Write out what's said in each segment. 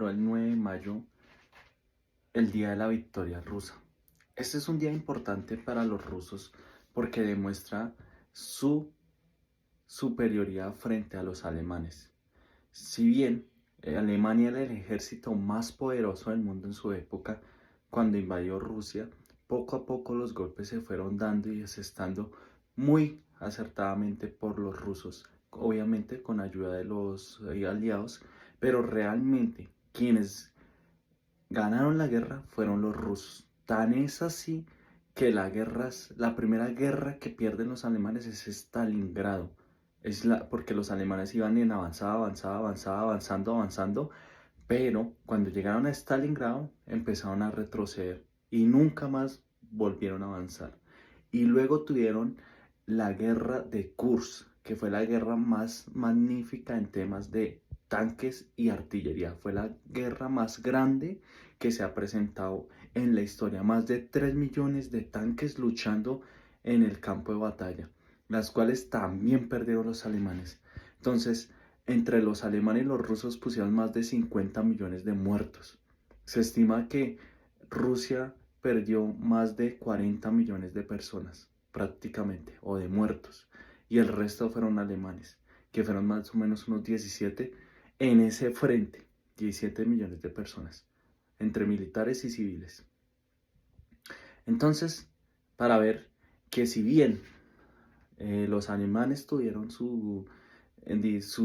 consideró el 9 de mayo el Día de la Victoria Rusa. Este es un día importante para los rusos porque demuestra su superioridad frente a los alemanes. Si bien Alemania era el ejército más poderoso del mundo en su época, cuando invadió Rusia, poco a poco los golpes se fueron dando y desestando muy acertadamente por los rusos, obviamente con ayuda de los aliados, pero realmente quienes ganaron la guerra fueron los rusos. Tan es así que la primera guerra que pierden los alemanes es Stalingrado. Porque los alemanes iban en avanzando, pero cuando llegaron a Stalingrado empezaron a retroceder y nunca más volvieron a avanzar. Y luego tuvieron la guerra de Kursk, que fue la guerra más magnífica en temas de tanques y artillería. Fue la guerra más grande que se ha presentado en la historia. Más de 3 millones de tanques luchando en el campo de batalla, las cuales también perdieron los alemanes. Entonces, entre los alemanes y los rusos pusieron más de 50 millones de muertos. Se estima que Rusia perdió más de 40 millones de personas, prácticamente, o de muertos. Y el resto fueron alemanes, que fueron más o menos unos 17 en ese frente, 17 millones de personas, entre militares y civiles. Entonces, para ver que si bien los alemanes tuvieron su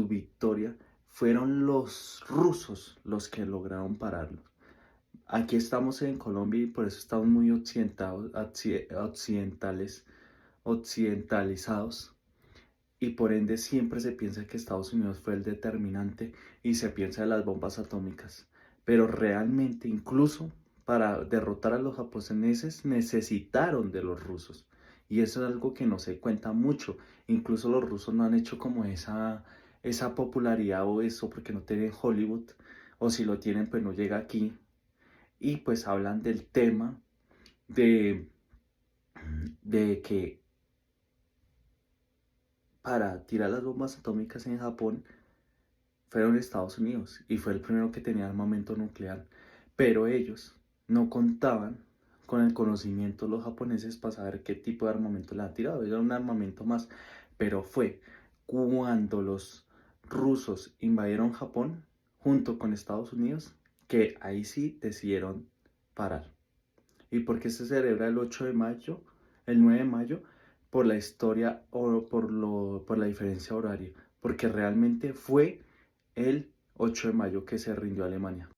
victoria, fueron los rusos los que lograron pararlos. Aquí estamos en Colombia y por eso estamos muy occidentalizados y por ende siempre se piensa que Estados Unidos fue el determinante y se piensa en las bombas atómicas. Pero realmente incluso para derrotar a los japoneses necesitaron de los rusos. Y eso es algo que no se cuenta mucho. Incluso los rusos no han hecho como esa popularidad o eso porque no tienen Hollywood. O si lo tienen, pues no llega aquí. Y pues hablan del tema de, de que para tirar las bombas atómicas en Japón fueron Estados Unidos y fue el primero que tenía armamento nuclear. Pero ellos no contaban con el conocimiento de los japoneses para saber qué tipo de armamento le han tirado. Era un armamento más. Pero fue cuando los rusos invadieron Japón junto con Estados Unidos que ahí sí decidieron parar. ¿Y por qué se celebra el 8 de mayo, el 9 de mayo? Por la historia o por la diferencia horaria. Porque realmente fue el 8 de mayo que se rindió Alemania.